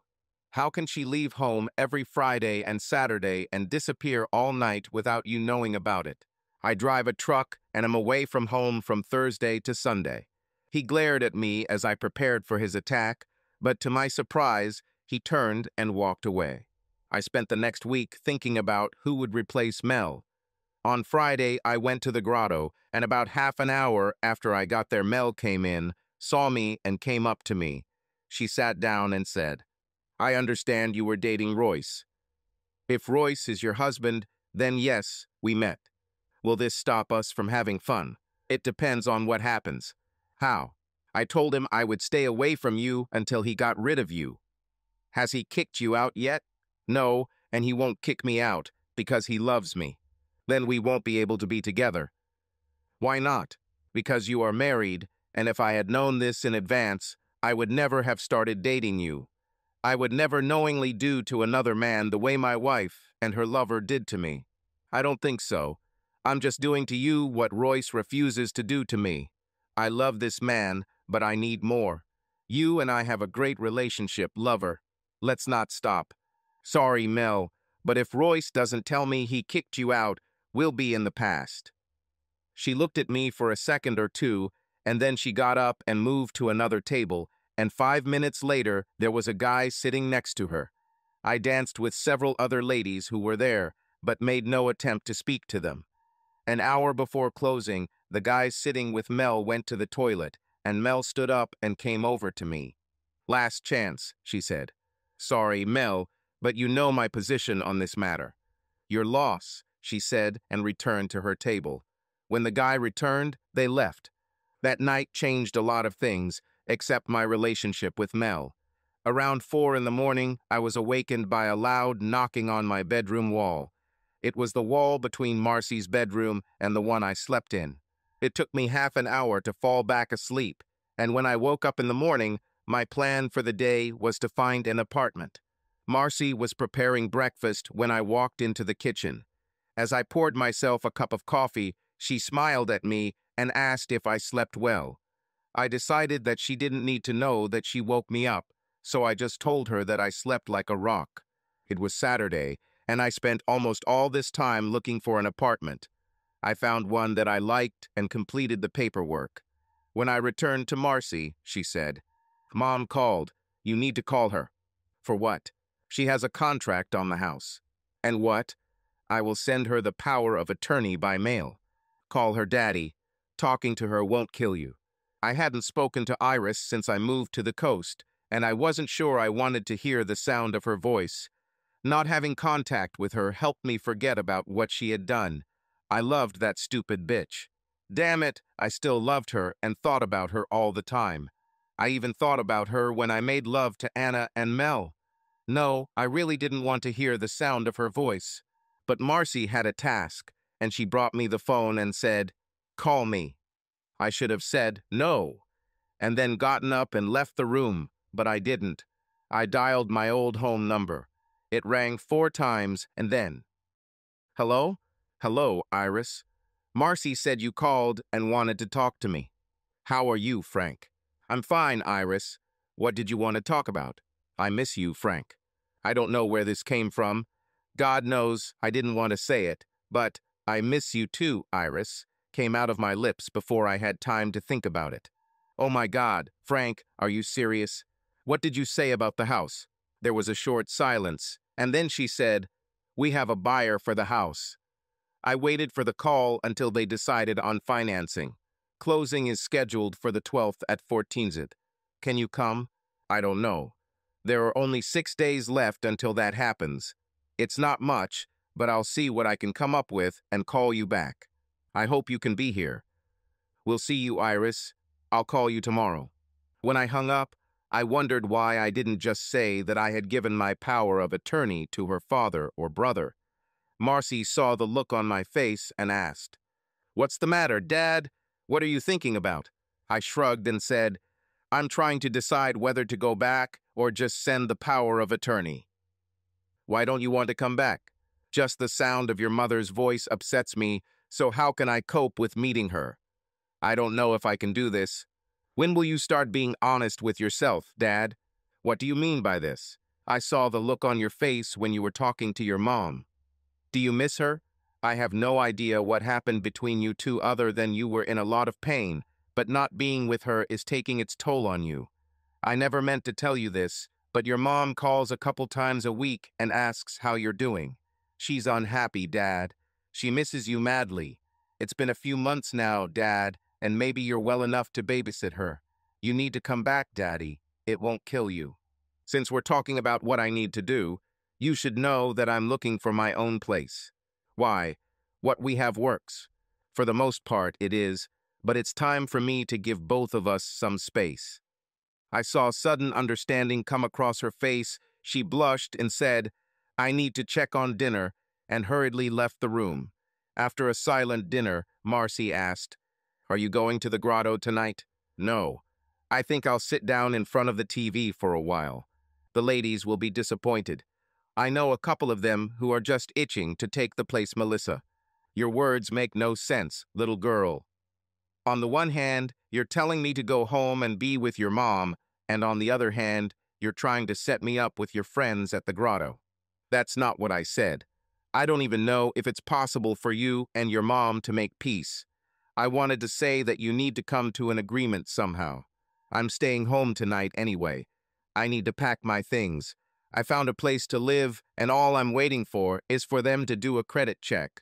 How can she leave home every Friday and Saturday and disappear all night without you knowing about it? I drive a truck and am away from home from Thursday to Sunday." He glared at me as I prepared for his attack, but to my surprise, he turned and walked away. I spent the next week thinking about who would replace Mel. On Friday, I went to the grotto, and about half an hour after I got there, Mel came in, saw me, and came up to me. She sat down and said, "I understand you were dating Royce. If Royce is your husband, then yes, we met. Will this stop us from having fun?" "It depends on what happens." "How?" I told him I would stay away from you until he got rid of you. Has he kicked you out yet? No, and he won't kick me out because he loves me. Then we won't be able to be together. Why not? Because you are married, and if I had known this in advance, I would never have started dating you. I would never knowingly do to another man the way my wife and her lover did to me. I don't think so. I'm just doing to you what Royce refuses to do to me. I love this man, but I need more. You and I have a great relationship, lover. Let's not stop. Sorry, Mel, but if Royce doesn't tell me he kicked you out, we'll be in the past. She looked at me for a second or two, and then she got up and moved to another table, and 5 minutes later, there was a guy sitting next to her. I danced with several other ladies who were there, but made no attempt to speak to them. An hour before closing, the guy sitting with Mel went to the toilet, and Mel stood up and came over to me. Last chance, she said. Sorry, Mel, but you know my position on this matter. Your loss, she said, and returned to her table. When the guy returned, they left. That night changed a lot of things, except my relationship with Mel. Around 4 in the morning, I was awakened by a loud knocking on my bedroom wall. It was the wall between Marcy's bedroom and the one I slept in. It took me half an hour to fall back asleep, and when I woke up in the morning, my plan for the day was to find an apartment. Marcy was preparing breakfast when I walked into the kitchen. As I poured myself a cup of coffee, she smiled at me and asked if I slept well. I decided that she didn't need to know that she woke me up, so I just told her that I slept like a rock. It was Saturday, and I spent almost all this time looking for an apartment. I found one that I liked and completed the paperwork. When I returned to Marcy, she said, Mom called. You need to call her. For what? She has a contract on the house. And what? I will send her the power of attorney by mail. Call her daddy. Talking to her won't kill you. I hadn't spoken to Iris since I moved to the coast, and I wasn't sure I wanted to hear the sound of her voice. Not having contact with her helped me forget about what she had done. I loved that stupid bitch. Damn it, I still loved her and thought about her all the time. I even thought about her when I made love to Anna and Mel. No, I really didn't want to hear the sound of her voice. But Marcy had a task, and she brought me the phone and said, Call me. I should have said no, and then gotten up and left the room, but I didn't. I dialed my old home number. It rang 4 times, and then, Hello? Hello, Iris. Marcy said you called and wanted to talk to me. How are you, Frank? I'm fine, Iris. What did you want to talk about? I miss you, Frank. I don't know where this came from. God knows I didn't want to say it, but I miss you too, Iris, came out of my lips before I had time to think about it. Oh my God, Frank, are you serious? What did you say about the house? There was a short silence, and then she said, We have a buyer for the house. I waited for the call until they decided on financing. Closing is scheduled for the 12th at 14th. Can you come? I don't know. There are only 6 days left until that happens. It's not much, but I'll see what I can come up with and call you back. I hope you can be here. We'll see you, Iris. I'll call you tomorrow. When I hung up, I wondered why I didn't just say that I had given my power of attorney to her father or brother. Marcy saw the look on my face and asked, What's the matter, Dad? What are you thinking about? I shrugged and said, I'm trying to decide whether to go back or just send the power of attorney. Why don't you want to come back? Just the sound of your mother's voice upsets me, so how can I cope with meeting her? I don't know if I can do this. When will you start being honest with yourself, Dad? What do you mean by this? I saw the look on your face when you were talking to your mom. Do you miss her? I have no idea what happened between you two other than you were in a lot of pain, but not being with her is taking its toll on you. I never meant to tell you this, but your mom calls a couple times a week and asks how you're doing. She's unhappy, Dad. She misses you madly. It's been a few months now, Dad, and maybe you're well enough to babysit her. You need to come back, Daddy. It won't kill you. Since we're talking about what I need to do, you should know that I'm looking for my own place. Why? What we have works. For the most part, it is, but it's time for me to give both of us some space. I saw sudden understanding come across her face. She blushed and said, "I need to check on dinner," and hurriedly left the room. After a silent dinner, Marcy asked, "Are you going to the grotto tonight?" "No. I think I'll sit down in front of the TV for a while. The ladies will be disappointed. I know a couple of them who are just itching to take the place, Melissa." "Your words make no sense, little girl. On the one hand, you're telling me to go home and be with your mom, and on the other hand, you're trying to set me up with your friends at the grotto." "That's not what I said. I don't even know if it's possible for you and your mom to make peace. I wanted to say that you need to come to an agreement somehow. I'm staying home tonight anyway. I need to pack my things. I found a place to live, and all I'm waiting for is for them to do a credit check.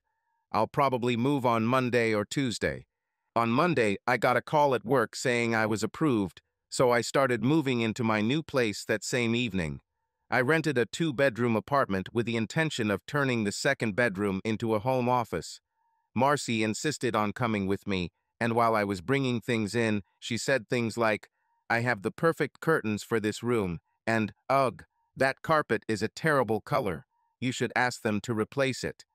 I'll probably move on Monday or Tuesday. On Monday, I got a call at work saying I was approved, so I started moving into my new place that same evening. I rented a 2-bedroom apartment with the intention of turning the second bedroom into a home office. Marcy insisted on coming with me, and while I was bringing things in, she said things like, "I have the perfect curtains for this room," and, "Ugh, that carpet is a terrible color. You should ask them to replace it."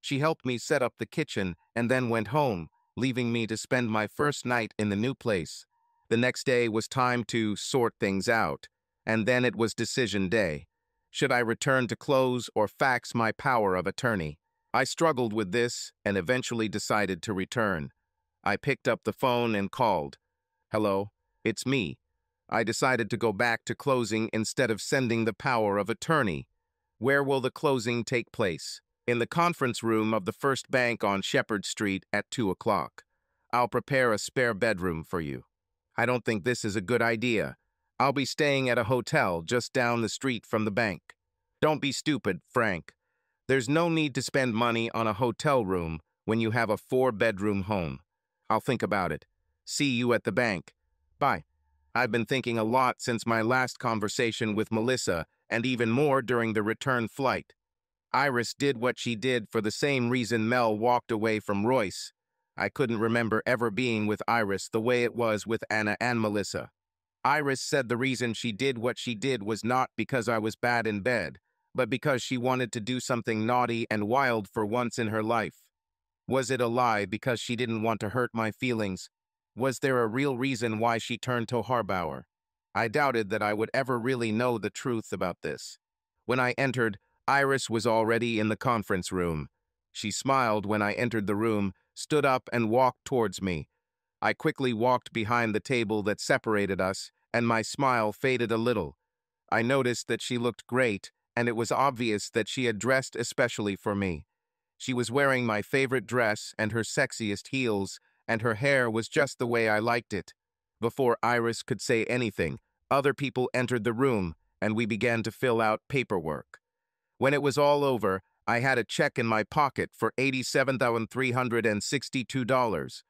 She helped me set up the kitchen and then went home, leaving me to spend my first night in the new place. The next day was time to sort things out, and then it was decision day. Should I return to close or fax my power of attorney? I struggled with this and eventually decided to return. I picked up the phone and called. "Hello, it's me. I decided to go back to closing instead of sending the power of attorney. Where will the closing take place?" "In the conference room of the First Bank on Shepherd Street at 2 o'clock. I'll prepare a spare bedroom for you." "I don't think this is a good idea. I'll be staying at a hotel just down the street from the bank." "Don't be stupid, Frank. There's no need to spend money on a hotel room when you have a 4-bedroom home. I'll think about it. See you at the bank. Bye." I've been thinking a lot since my last conversation with Melissa, and even more during the return flight. Iris did what she did for the same reason Mel walked away from Royce. I couldn't remember ever being with Iris the way it was with Anna and Melissa. Iris said the reason she did what she did was not because I was bad in bed, but because she wanted to do something naughty and wild for once in her life. Was it a lie because she didn't want to hurt my feelings? Was there a real reason why she turned to Harbauer? I doubted that I would ever really know the truth about this. When I entered, Iris was already in the conference room. She smiled when I entered the room, stood up and walked towards me. I quickly walked behind the table that separated us, and my smile faded a little. I noticed that she looked great, and it was obvious that she had dressed especially for me. She was wearing my favorite dress and her sexiest heels, and her hair was just the way I liked it. Before Iris could say anything, other people entered the room, and we began to fill out paperwork. When it was all over, I had a check in my pocket for $87,362.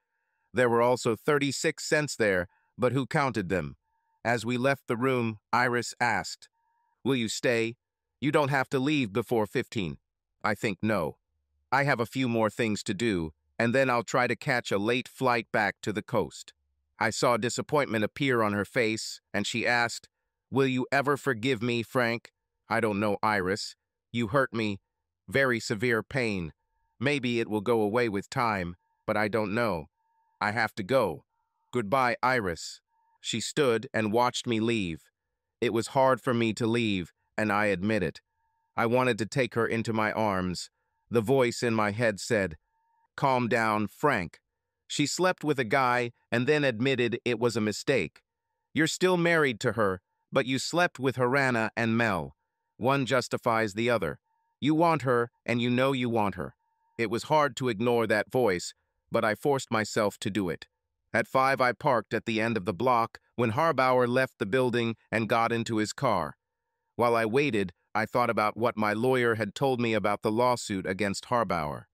There were also 36 cents there, but who counted them? As we left the room, Iris asked, "Will you stay? You don't have to leave before 15. I think no. I have a few more things to do, and then I'll try to catch a late flight back to the coast." I saw disappointment appear on her face, and she asked, "Will you ever forgive me, Frank?" "I don't know, Iris. You hurt me. Very severe pain. Maybe it will go away with time, but I don't know. I have to go. Goodbye, Iris." She stood and watched me leave. It was hard for me to leave, and I admit it. I wanted to take her into my arms. The voice in my head said, "Calm down, Frank. She slept with a guy and then admitted it was a mistake. You're still married to her, but you slept with Harana and Mel. One justifies the other. You want her, and you know you want her." It was hard to ignore that voice, but I forced myself to do it. At 5, I parked at the end of the block when Harbauer left the building and got into his car. While I waited, I thought about what my lawyer had told me about the lawsuit against Harbauer.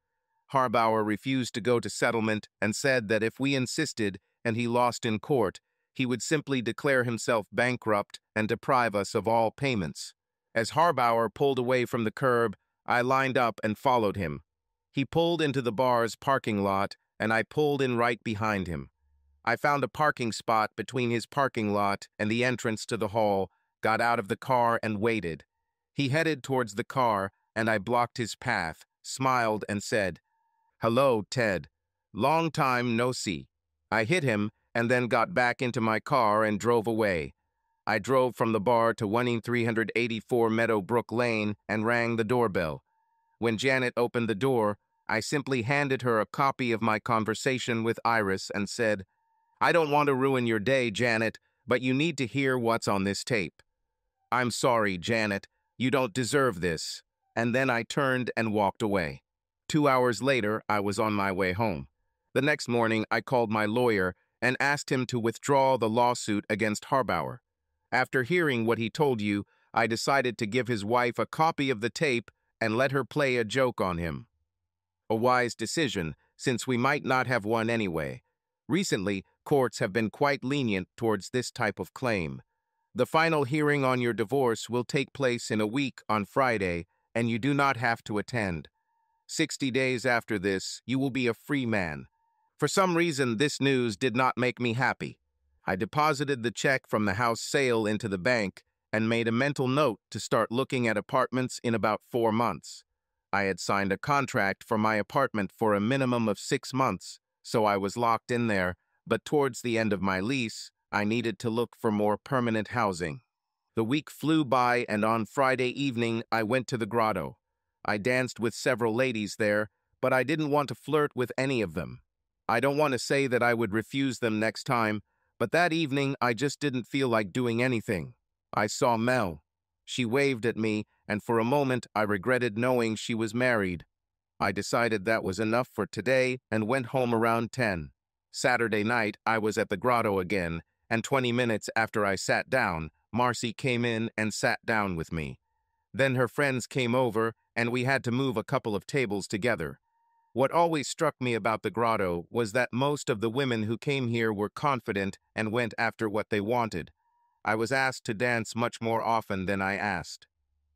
Harbauer refused to go to settlement and said that if we insisted and he lost in court, he would simply declare himself bankrupt and deprive us of all payments. As Harbauer pulled away from the curb, I lined up and followed him. He pulled into the bar's parking lot, and I pulled in right behind him. I found a parking spot between his parking lot and the entrance to the hall, got out of the car and waited. He headed towards the car, and I blocked his path, smiled, and said, "Hello, Ted. Long time no see." I hit him and then got back into my car and drove away. I drove from the bar to 1384 Meadowbrook Lane and rang the doorbell. When Janet opened the door, I simply handed her a copy of my conversation with Iris and said, "I don't want to ruin your day, Janet, but you need to hear what's on this tape." "I'm sorry, Janet. You don't deserve this." And then I turned and walked away. 2 hours later, I was on my way home. The next morning, I called my lawyer and asked him to withdraw the lawsuit against Harbauer. After hearing what he told you, I decided to give his wife a copy of the tape and let her play a joke on him. A wise decision, since we might not have won anyway. Recently, courts have been quite lenient towards this type of claim. The final hearing on your divorce will take place in a week on Friday, and you do not have to attend. 60 days after this, you will be a free man. For some reason, this news did not make me happy. I deposited the check from the house sale into the bank and made a mental note to start looking at apartments in about 4 months. I had signed a contract for my apartment for a minimum of 6 months, so I was locked in there, but towards the end of my lease, I needed to look for more permanent housing. The week flew by, and on Friday evening, I went to the grotto. I danced with several ladies there, but I didn't want to flirt with any of them. I don't want to say that I would refuse them next time, but that evening I just didn't feel like doing anything. I saw Mel. She waved at me, and for a moment I regretted knowing she was married. I decided that was enough for today and went home around 10. Saturday night, I was at the grotto again, and 20 minutes after I sat down, Marcy came in and sat down with me. Then her friends came over, and we had to move a couple of tables together. What always struck me about the grotto was that most of the women who came here were confident and went after what they wanted. I was asked to dance much more often than I asked.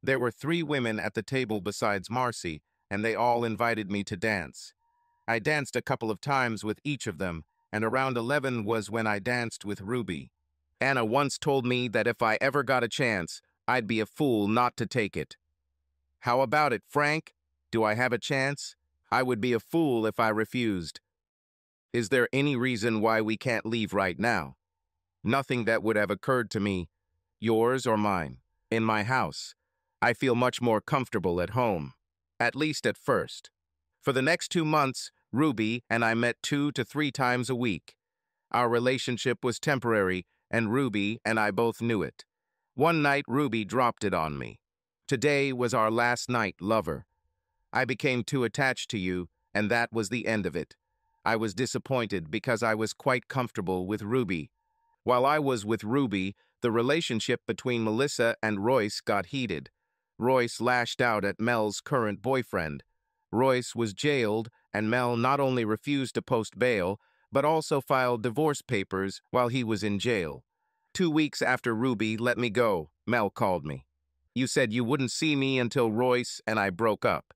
There were 3 women at the table besides Marcy, and they all invited me to dance. I danced a couple of times with each of them, and around 11 was when I danced with Ruby. Anna once told me that if I ever got a chance, I'd be a fool not to take it. How about it, Frank? Do I have a chance? I would be a fool if I refused. Is there any reason why we can't leave right now? Nothing that would have occurred to me, yours or mine. In my house, I feel much more comfortable at home, at least at first. For the next 2 months, Ruby and I met 2 to 3 times a week. Our relationship was temporary, and Ruby and I both knew it. One night, Ruby dropped it on me. "Today was our last night, lover. I became too attached to you, and that was the end of it." I was disappointed because I was quite comfortable with Ruby. While I was with Ruby, the relationship between Melissa and Royce got heated. Royce lashed out at Mel's current boyfriend. Royce was jailed, and Mel not only refused to post bail, but also filed divorce papers while he was in jail. 2 weeks after Ruby let me go, Mel called me. "You said you wouldn't see me until Royce and I broke up.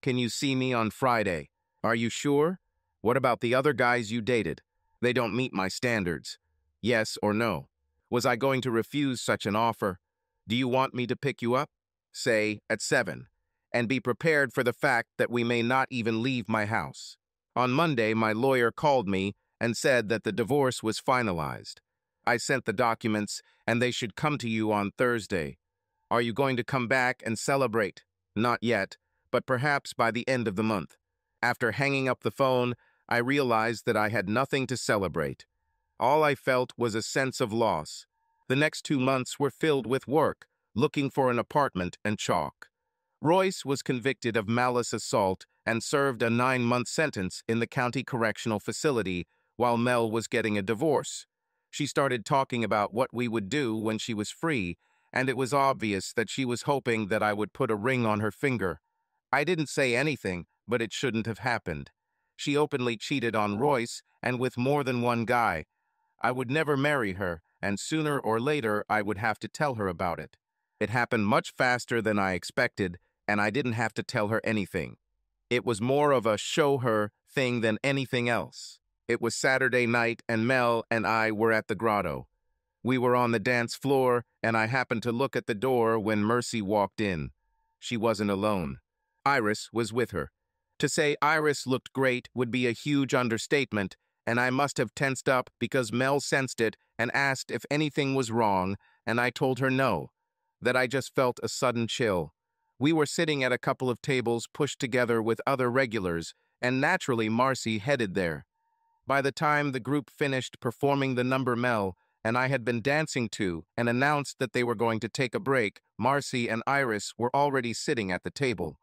Can you see me on Friday? Are you sure? What about the other guys you dated? They don't meet my standards. Yes or no? Was I going to refuse such an offer? Do you want me to pick you up? Say, at 7. And be prepared for the fact that we may not even leave my house." On Monday, my lawyer called me and said that the divorce was finalized. I sent the documents, and they should come to you on Thursday. Are you going to come back and celebrate? Not yet, but perhaps by the end of the month. After hanging up the phone, I realized that I had nothing to celebrate. All I felt was a sense of loss. The next 2 months were filled with work, looking for an apartment and chalk. Royce was convicted of malice assault and served a 9-month sentence in the county correctional facility while Mel was getting a divorce. She started talking about what we would do when she was free, and it was obvious that she was hoping that I would put a ring on her finger. I didn't say anything, but it shouldn't have happened. She openly cheated on Royce and with more than one guy. I would never marry her, and sooner or later I would have to tell her about it. It happened much faster than I expected, and I didn't have to tell her anything. It was more of a show her, thing than anything else. It was Saturday night, and Mel and I were at the grotto. We were on the dance floor, and I happened to look at the door when Mercy walked in. She wasn't alone. Iris was with her. To say Iris looked great would be a huge understatement, and I must have tensed up because Mel sensed it and asked if anything was wrong, and I told her no, that I just felt a sudden chill. We were sitting at a couple of tables pushed together with other regulars, and naturally Marcy headed there. By the time the group finished performing the number Mel and I had been dancing to and announced that they were going to take a break, Marcy and Iris were already sitting at the table.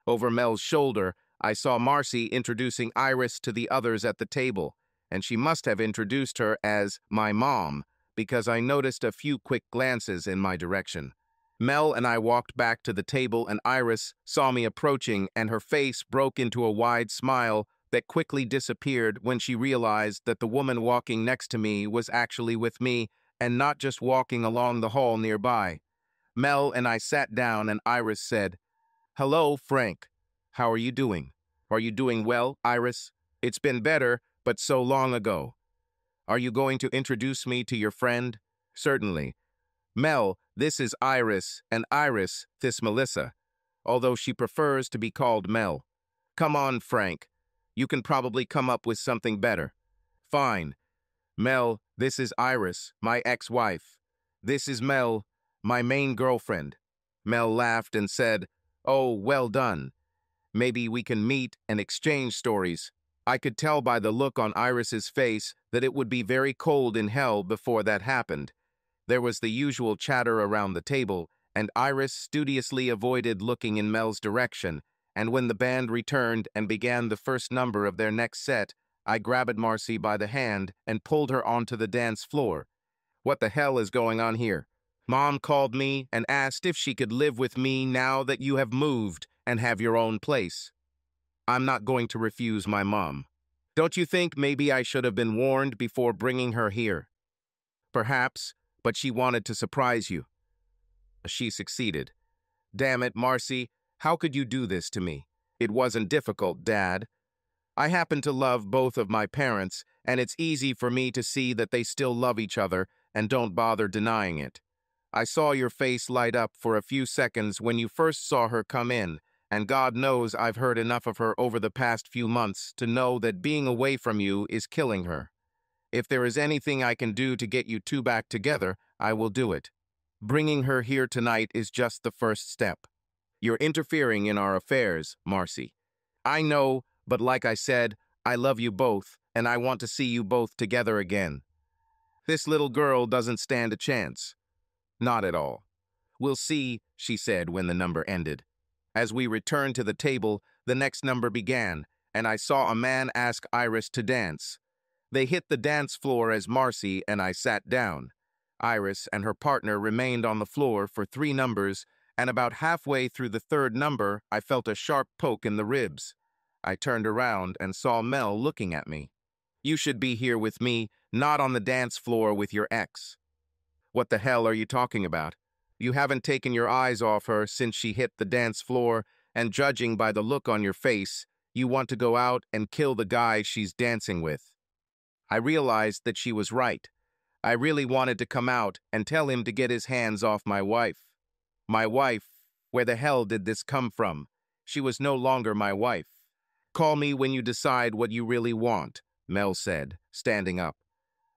Over Mel's shoulder, I saw Marcy introducing Iris to the others at the table, and she must have introduced her as my mom, because I noticed a few quick glances in my direction. Mel and I walked back to the table, and Iris saw me approaching, and her face broke into a wide smile that quickly disappeared when she realized that the woman walking next to me was actually with me and not just walking along the hall nearby. Mel and I sat down, and Iris said, "Hello, Frank. How are you doing? Are you doing well, Iris? It's been better, but so long ago. Are you going to introduce me to your friend?" "Certainly. Mel, this is Iris, and Iris, this Melissa, although she prefers to be called Mel. Come on, Frank. You can probably come up with something better." "Fine. Mel, this is Iris, my ex-wife. This is Mel, my main girlfriend." Mel laughed and said, "Oh, well done. Maybe we can meet and exchange stories." I could tell by the look on Iris's face that it would be very cold in hell before that happened. There was the usual chatter around the table, and Iris studiously avoided looking in Mel's direction, and when the band returned and began the first number of their next set, I grabbed Marcy by the hand and pulled her onto the dance floor. "What the hell is going on here? Mom called me and asked if she could live with me now that you have moved and have your own place. I'm not going to refuse my mom. Don't you think maybe I should have been warned before bringing her here?" "Perhaps, but she wanted to surprise you." She succeeded. "Damn it, Marcy, how could you do this to me?" "It wasn't difficult, Dad. I happen to love both of my parents, and it's easy for me to see that they still love each other and don't bother denying it. I saw your face light up for a few seconds when you first saw her come in, and God knows I've heard enough of her over the past few months to know that being away from you is killing her. If there is anything I can do to get you two back together, I will do it. Bringing her here tonight is just the first step. You're interfering in our affairs, Marcy. I know, but like I said, I love you both, and I want to see you both together again. This little girl doesn't stand a chance." "Not at all." "We'll see," she said when the number ended. As we returned to the table, the next number began, and I saw a man ask Iris to dance. They hit the dance floor as Marcy and I sat down. Iris and her partner remained on the floor for 3 numbers, and about halfway through the third number, I felt a sharp poke in the ribs. I turned around and saw Mel looking at me. "You should be here with me, not on the dance floor with your ex." "What the hell are you talking about? You haven't taken your eyes off her since she hit the dance floor, and judging by the look on your face, you want to go out and kill the guy she's dancing with." I realized that she was right. I really wanted to come out and tell him to get his hands off my wife. My wife? Where the hell did this come from? She was no longer my wife. "Call me when you decide what you really want," Mel said, standing up.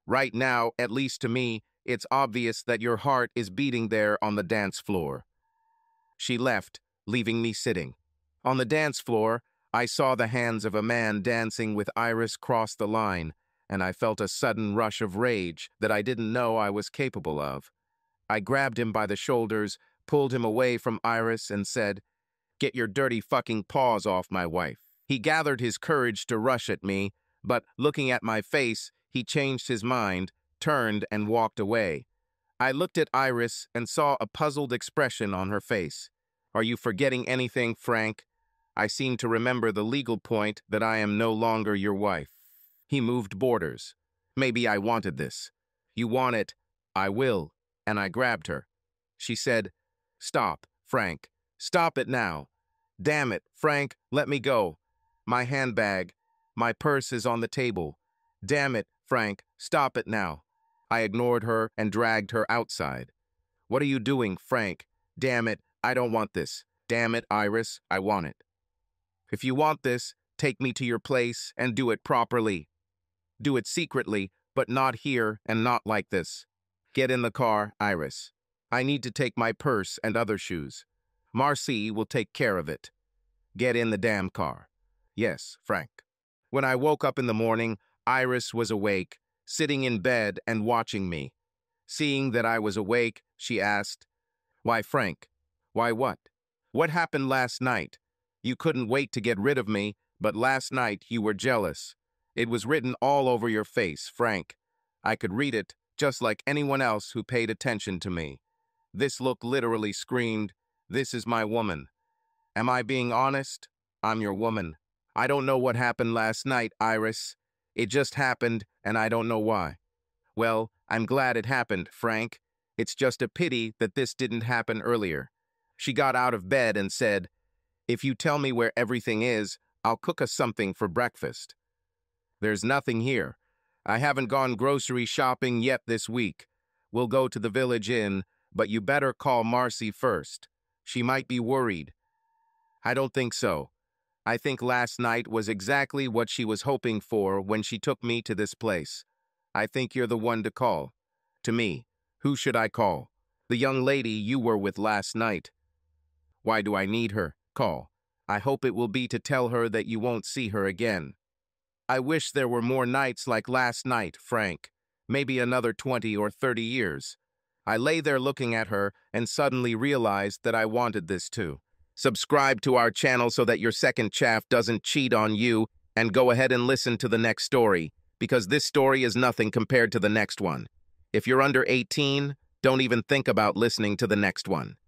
"Right now, at least to me, it's obvious that your heart is beating there on the dance floor." She left, leaving me sitting. On the dance floor, I saw the hands of a man dancing with Iris cross the line, and I felt a sudden rush of rage that I didn't know I was capable of. I grabbed him by the shoulders, pulled him away from Iris, and said, "Get your dirty fucking paws off my wife." He gathered his courage to rush at me, but looking at my face, he changed his mind, turned, and walked away. I looked at Iris and saw a puzzled expression on her face. "Are you forgetting anything, Frank? I seem to remember the legal point that I am no longer your wife." He moved borders. "Maybe I wanted this." "You want it, I will," and I grabbed her. She said, "Stop, Frank. Stop it now." "Damn it, Frank, let me go." My handbag, My purse is on the table. Damn it, Frank, stop it now. I ignored her and dragged her outside. What are you doing, Frank? Damn it, I don't want this. Damn it, Iris, I want it. If you want this, take me to your place and do it properly. Do it secretly, but not here and not like this. Get in the car, Iris. I need to take my purse and other shoes. Marcy will take care of it. Get in the damn car. Yes, Frank. When I woke up in the morning, Iris was awake, sitting in bed and watching me. Seeing that I was awake, she asked, "Why, Frank? Why what? What happened last night? You couldn't wait to get rid of me, but last night you were jealous. It was written all over your face, Frank. I could read it, just like anyone else who paid attention to me. This look literally screamed, 'This is my woman.' Am I being honest? I'm your woman. I don't know what happened last night, Iris. It just happened, and I don't know why. Well, I'm glad it happened, Frank. It's just a pity that this didn't happen earlier." She got out of bed and said, "If you tell me where everything is, I'll cook us something for breakfast." "There's nothing here. I haven't gone grocery shopping yet this week. We'll go to the Village Inn, but you better call Marcy first. She might be worried." "I don't think so. I think last night was exactly what she was hoping for when she took me to this place. I think you're the one to call." "To me? Who should I call?" "The young lady you were with last night." "Why do I need her? Call. I hope it will be to tell her that you won't see her again." "I wish there were more nights like last night, Frank. Maybe another 20 or 30 years. I lay there looking at her and suddenly realized that I wanted this too. Subscribe to our channel so that your second chaff doesn't cheat on you, and go ahead and listen to the next story, because this story is nothing compared to the next one. If you're under 18, don't even think about listening to the next one.